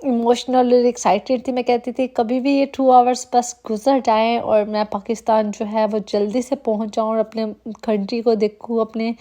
Emotional اور excited تھی. میں کہتی تھی کبھی بھی یہ 2 آورس بس گزر جائیں اور میں پاکستان جو ہے وہ جلدی سے پہنچ جاؤں اور اپنے کنٹری کو دیکھوں، اپنے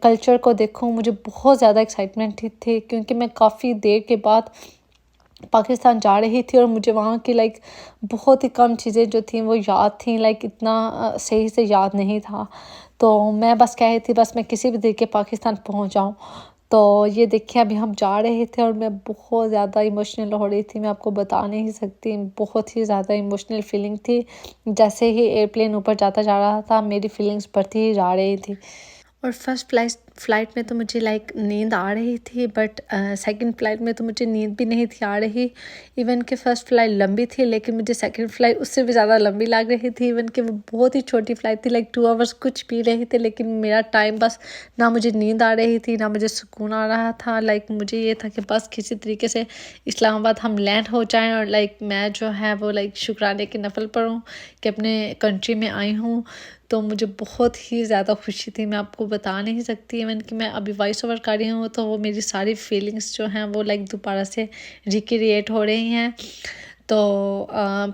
کلچر کو دیکھوں. مجھے بہت زیادہ ایکسائٹمنٹ تھی کیونکہ میں کافی دیر کے بعد پاکستان جا رہی تھی اور مجھے وہاں کی بہت ہی کم چیزیں جو تھیں وہ یاد تھیں، اتنا صحیح سے یاد نہیں تھا. تو میں بس کہہ رہی تھی بس میں کسی بھی طریقے پاکستان پہنچ جاؤں. تو یہ دیکھیں ابھی ہم جا رہے تھے اور میں بہت زیادہ ایموشنل ہو رہی تھی. میں آپ کو بتا نہیں سکتی، بہت ہی زیادہ ایموشنل فیلنگ تھی. جیسے ہی ایئرپلین اوپر جاتا جا رہا تھا میری فیلنگز بڑھتی ہی جا رہی تھی. اور فرسٹ فلائٹ میں تو مجھے نیند آ رہی تھی، بٹ سیکنڈ فلائٹ میں تو مجھے نیند بھی نہیں تھی آ رہی. ایون کہ فرسٹ فلائٹ لمبی تھی لیکن مجھے سیکنڈ فلائٹ اس سے بھی زیادہ لمبی لگ رہی تھی. ایون کہ وہ بہت ہی چھوٹی فلائٹ تھی، 2 آورس کچھ بھی رہی تھی، لیکن میرا ٹائم بس نہ مجھے نیند آ رہی تھی نہ مجھے سکون آ رہا تھا. مجھے یہ تھا کہ بس کسی طریقے سے اسلام آباد ہم لینڈ ہو جائیں اور میں جو ہے وہ شکرانے کی نفل پڑھوں کہ اپنے کنٹری میں آئی ہوں. تو مجھے بہت ہی زیادہ خوشی تھی، میں آپ کو بتا نہیں سکتی. ایون کہ میں ابھی وائس اوور کر رہی ہوں تو وہ میری ساری فیلنگس جو ہیں وہ دوبارہ سے ریکریٹ ہو رہی ہیں. تو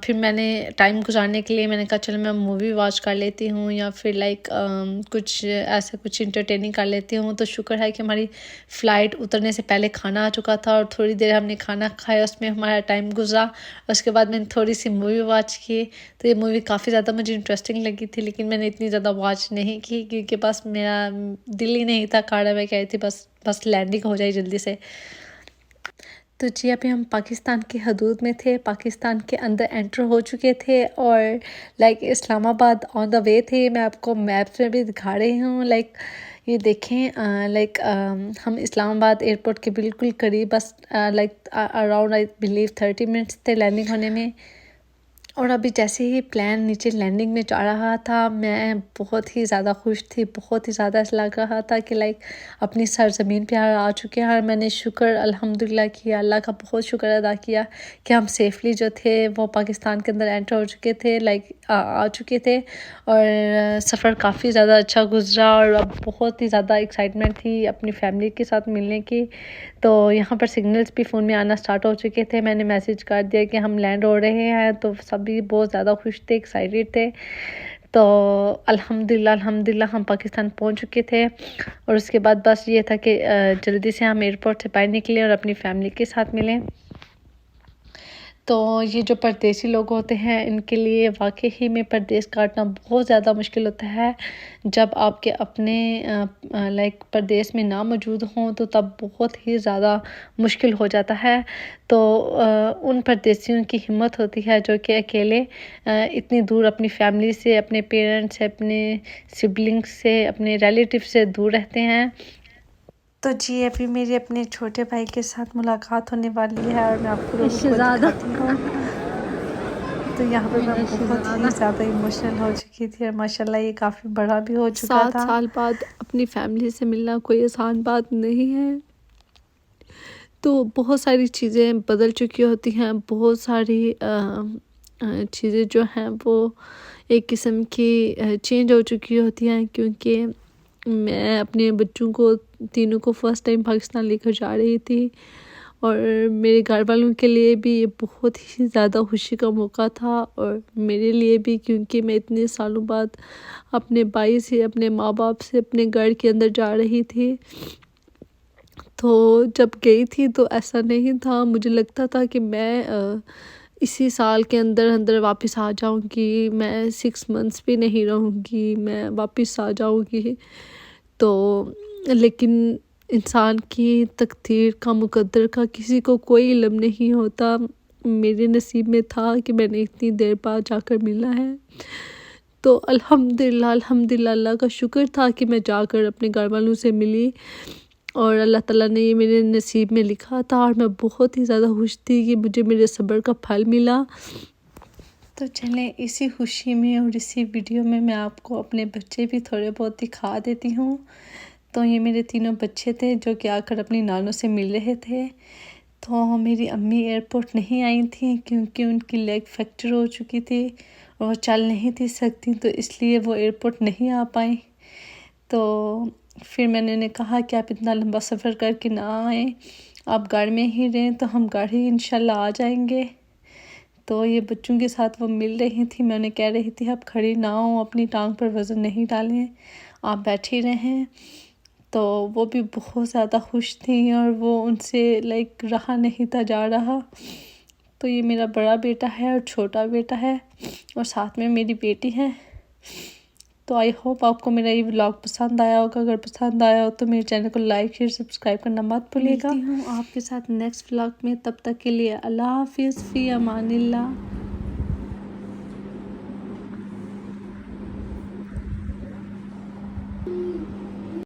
پھر میں نے ٹائم گزارنے کے لیے میں نے کہا چلو میں مووی واچ کر لیتی ہوں یا پھر کچھ انٹرٹیننگ کر لیتی ہوں. تو شکر ہے کہ ہماری فلائٹ اترنے سے پہلے کھانا آ چکا تھا اور تھوڑی دیر ہم نے کھانا کھایا، اس میں ہمارا ٹائم گزرا. اس کے بعد میں نے تھوڑی سی مووی واچ کی. تو یہ مووی کافی زیادہ مجھے انٹرسٹنگ لگی تھی، لیکن میں نے اتنی زیادہ واچ نہیں کی کیونکہ بس میرا دل ہی نہیں تھا. کھانا میں کہہ رہی تھی بس لینڈنگ ہو جائے جلدی سے. تو جی ابھی ہم پاکستان کی حدود میں تھے، پاکستان کے اندر انٹر ہو چکے تھے اور اسلام آباد آن دا وے تھے. میں آپ کو میپس میں بھی دکھا رہی ہوں. یہ دیکھیں ہم اسلام آباد ایئرپورٹ کے بالکل قریب، بس اراؤنڈ آئی بلیو 30 منٹس تھے لینڈنگ ہونے میں. اور ابھی جیسے ہی پلین نیچے لینڈنگ میں جا رہا تھا میں بہت ہی زیادہ خوش تھی، بہت ہی زیادہ ایسا لگ رہا تھا کہ اپنی سرزمین پہ آ چکے ہیں. اور میں نے شکر الحمدللہ کیا، اللہ کا بہت شکر ادا کیا کہ ہم سیفلی جو تھے وہ پاکستان کے اندر انٹر ہو چکے تھے، آ چکے تھے. اور سفر کافی زیادہ اچھا گزرا اور اب بہت ہی زیادہ ایکسائٹمنٹ تھی اپنی فیملی کے ساتھ ملنے کی. تو یہاں پر سگنلز بھی فون میں آنا سٹارٹ ہو چکے تھے. میں نے میسیج کر دیا کہ ہم لینڈ ہو رہے ہیں، تو سبھی بہت زیادہ خوش تھے، ایکسائٹیڈ تھے. تو الحمدللہ ہم پاکستان پہنچ چکے تھے. اور اس کے بعد بس یہ تھا کہ جلدی سے ہم ایئرپورٹ سے باہر نکلیں اور اپنی فیملی کے ساتھ ملیں. تو یہ جو پردیسی لوگ ہوتے ہیں ان کے لیے واقعی میں پردیس کاٹنا بہت زیادہ مشکل ہوتا ہے. جب آپ کے اپنے پردیس میں نہ موجود ہوں تو تب بہت ہی زیادہ مشکل ہو جاتا ہے. تو ان پردیسیوں کی ہمت ہوتی ہے جو کہ اکیلے اتنی دور اپنی فیملی سے، اپنے پیرنٹس سے، اپنے سبلنگس سے، اپنے ریلیٹیو سے دور رہتے ہیں. تو جی ابھی میرے اپنے چھوٹے بھائی کے ساتھ ملاقات ہونے والی ہے اور میں آپ کو لوگوں کو دکھاتی ہوں. تو یہاں پہ میں بہت ہی زیادہ ایموشنل ہو چکی تھی اور ماشاءاللہ یہ کافی بڑا بھی ہو چکا تھا. 7 سال بعد اپنی فیملی سے ملنا کوئی آسان بات نہیں ہے. تو بہت ساری چیزیں بدل چکی ہوتی ہیں، بہت ساری چیزیں جو ہیں وہ ایک قسم کی چینج ہو چکی ہوتی ہیں. کیونکہ میں اپنے بچوں کو تینوں کو فرسٹ ٹائم پاکستان لے کر جا رہی تھی اور میرے گھر والوں کے لیے بھی یہ بہت ہی زیادہ خوشی کا موقع تھا اور میرے لیے بھی، کیونکہ میں اتنے سالوں بعد اپنے بھائی سے، اپنے ماں باپ سے اپنے گھر کے اندر جا رہی تھی. تو جب گئی تھی تو ایسا نہیں تھا، مجھے لگتا تھا کہ میں اسی سال کے اندر واپس آ جاؤں گی، میں 6 months بھی نہیں رہوں گی، میں واپس آ جاؤں گی. تو لیکن انسان کی تقدیر کا، مقدر کا کسی کو کوئی علم نہیں ہوتا. میرے نصیب میں تھا کہ میں نے اتنی دیر بعد جا کر ملنا ہے. تو الحمدللہ اللہ کا شکر تھا کہ میں جا کر اپنے گھر والوں سے ملی اور اللہ تعالیٰ نے یہ میرے نصیب میں لکھا تھا اور میں بہت ہی زیادہ خوش تھی کہ مجھے میرے صبر کا پھل ملا. تو چلیں اسی خوشی میں اور اسی ویڈیو میں آپ کو اپنے بچے بھی تھوڑے بہت دکھا دیتی ہوں. تو یہ میرے تینوں بچے تھے جو کہ آ کر اپنی نانوں سے مل رہے تھے. تو میری امی ایئرپورٹ نہیں آئی تھیں کیونکہ ان کی لیگ فریکچر ہو چکی تھی اور چل نہیں تھی سکتی، تو اس لیے وہ ایئرپورٹ نہیں آ پائیں. تو پھر میں نے انہیں کہا کہ آپ اتنا لمبا سفر کر کے نہ آئیں، آپ گاڑی میں ہی رہیں تو ہم گاڑی انشاءاللہ آ جائیں گے. تو یہ بچوں کے ساتھ وہ مل رہی تھی. میں انہیں کہہ رہی تھی آپ کھڑی نہ ہوں، اپنی ٹانگ پر وزن نہیں ڈالیں، آپ بیٹھی رہیں. تو وہ بھی بہت زیادہ خوش تھیں اور وہ ان سے رہا نہیں تھا جا رہا. تو یہ میرا بڑا بیٹا ہے اور چھوٹا بیٹا ہے اور ساتھ میں میری بیٹی ہے. تو آئی ہوپ آپ کو میرا یہ ولاگ پسند آیا ہوگا. اگر پسند آیا ہو تو میرے چینل کو لائک شیئر سبسکرائب کرنا مت بھولیے گا. ملتی ہوں آپ کے ساتھ نیکسٹ ولاگ میں. تب تک کے لیے اللہ حافظ، فی امان اللہ.